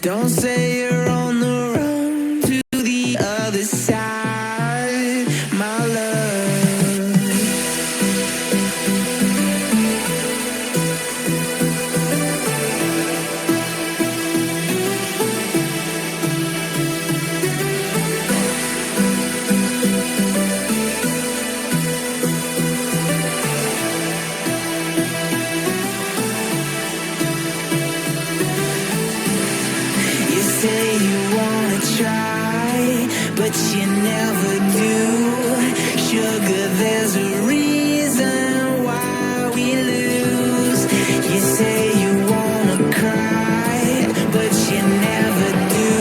Don't say you're on the run to the other side, my love. You say you wanna try, but you never do. Sugar, there's a reason why we lose. You say you wanna cry, but you never do.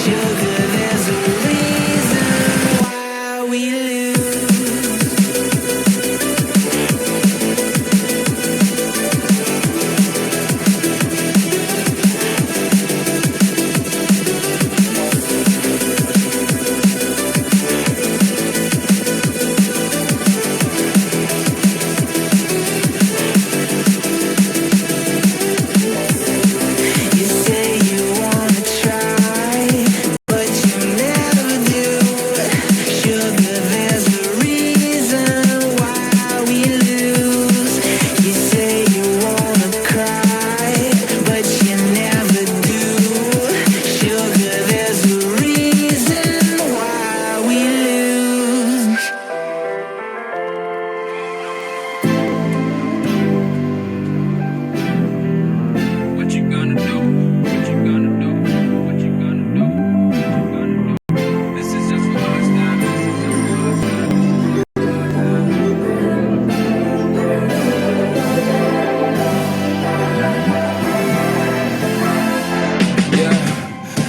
Sugar, there's a reason why we lose. You say you wanna try, but you never do. Sugar, there's a reason why we lose. You say you wanna cry, but you never do. Sugar, there's a reason why we lose. What you gonna do? What you gonna do? What you gonna do? What you gonna do? This is just for us now. Yeah,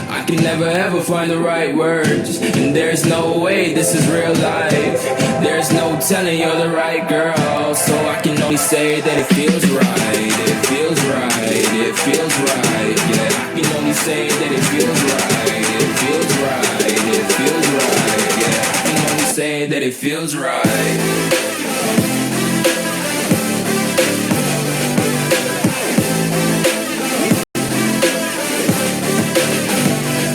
I can never ever find the right words, and there's no way this is real life. There's no telling you're the right girl, so I can only say that it feels right. It feels right. It feels right. Yeah, I can only say that it feels right. It feels right. It feels right. Yeah, I can only say that it feels right.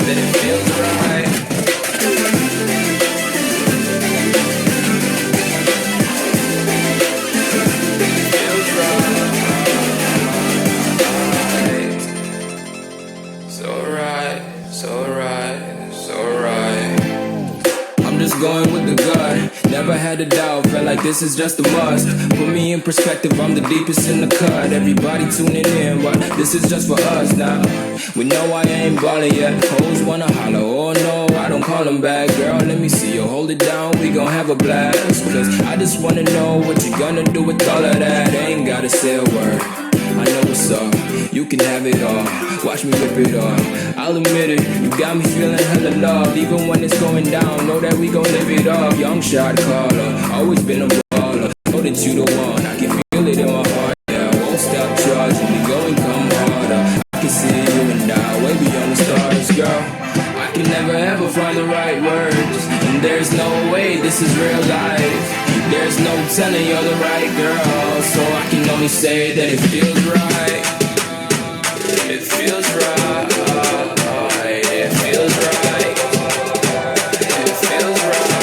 That it feels right. Feels right. So right, so right, so right. I'm just going with the gut. Never had a doubt, felt like this is just a must. Put me in perspective, I'm the deepest in the cut. Everybody tuning in, but this is just for us now. We know I ain't ballin' yet. Hoes wanna holler, oh no, I don't call them back. Girl, let me see you hold it down, we gon' have a blast. Cause I just wanna know what you gonna do with all of that. Ain't gotta say a word, I know what's up. You can have it all, watch me rip it off. I'll admit it, you got me feeling hella love. Even when it's going down, know that we gon' live it up. Young shot caller, always been a baller. Know that you the one, I can feel it in my heart. Yeah, I won't stop charging me, go and come harder. I can see you and I, way beyond the stars, girl. I can never ever find the right words, and there's no way this is real life. There's no telling you're the right girl, so I can only say that it feels right. It feels right. It feels right. It feels right.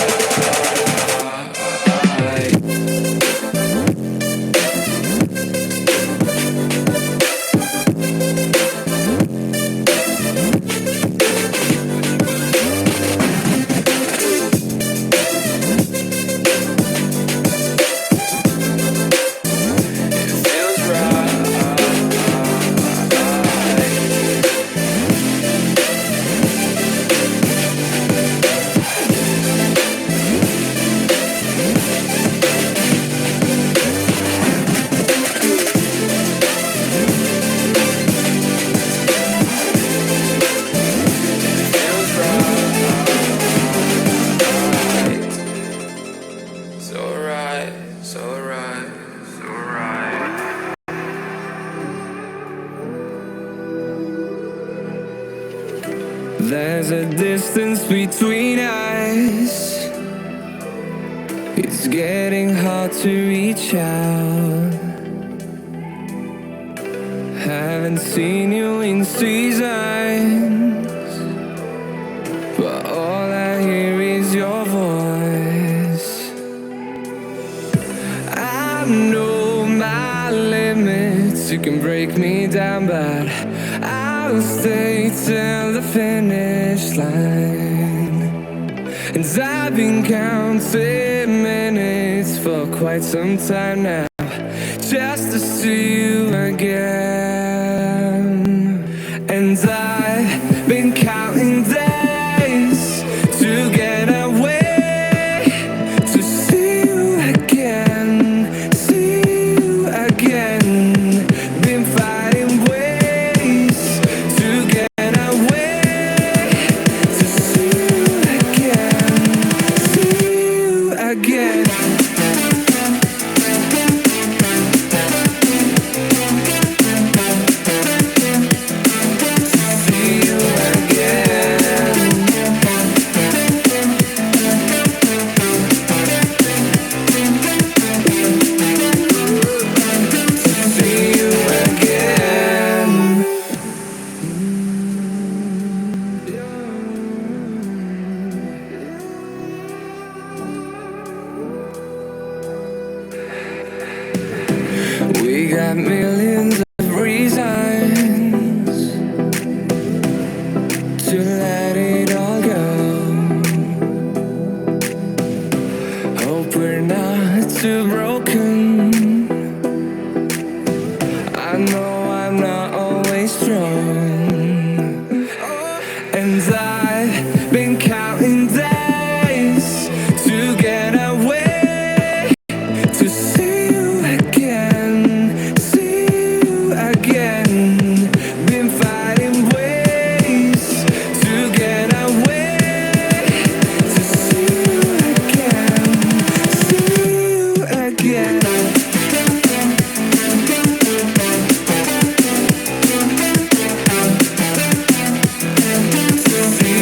There's a distance between us. It's getting hard to reach out. Haven't seen you in seasons. you can break me down, but I'll stay till the finish line. And I've been counting minutes for quite some time now, just to see you again. And I've been counting days to get away, to see you again, see you again. Been finding ways to get away, to see you again, see you again. We got millions of reasons to let it all go. Hope we're not too broken. I know I'm not always strong, and I've been counting days to get away, to see you again, see you again. Been finding ways to get away, to see you again, see you again. See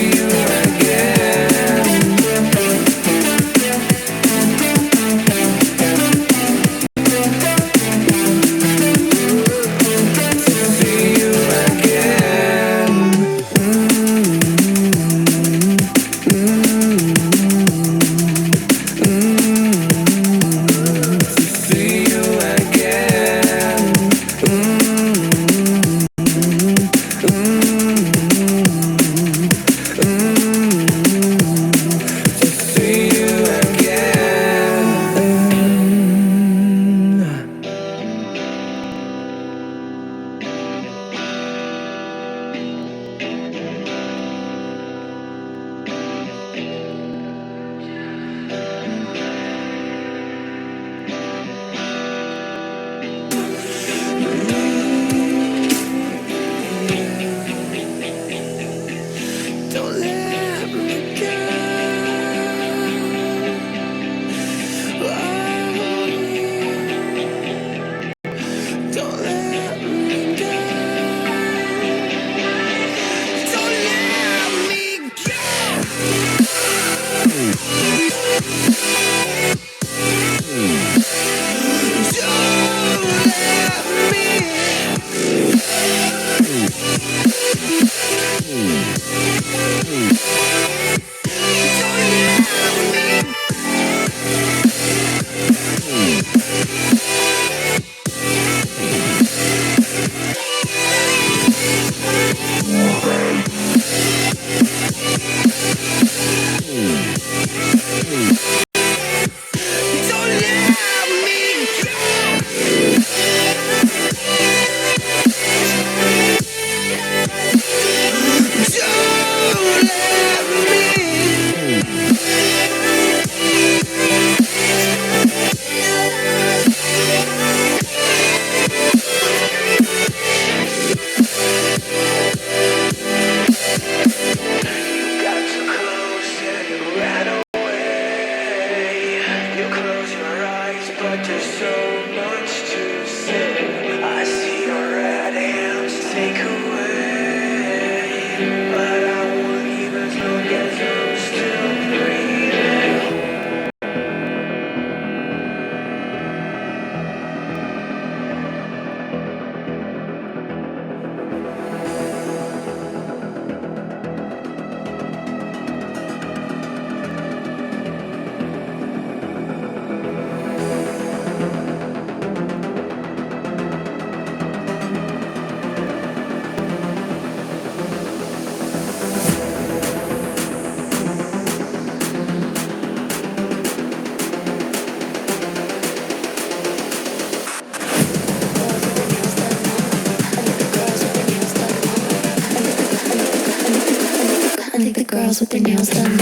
think the girls with their nails done.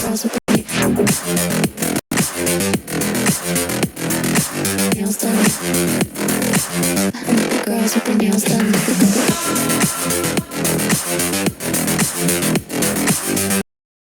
Girls with their nails done. I think the girls with their nails done.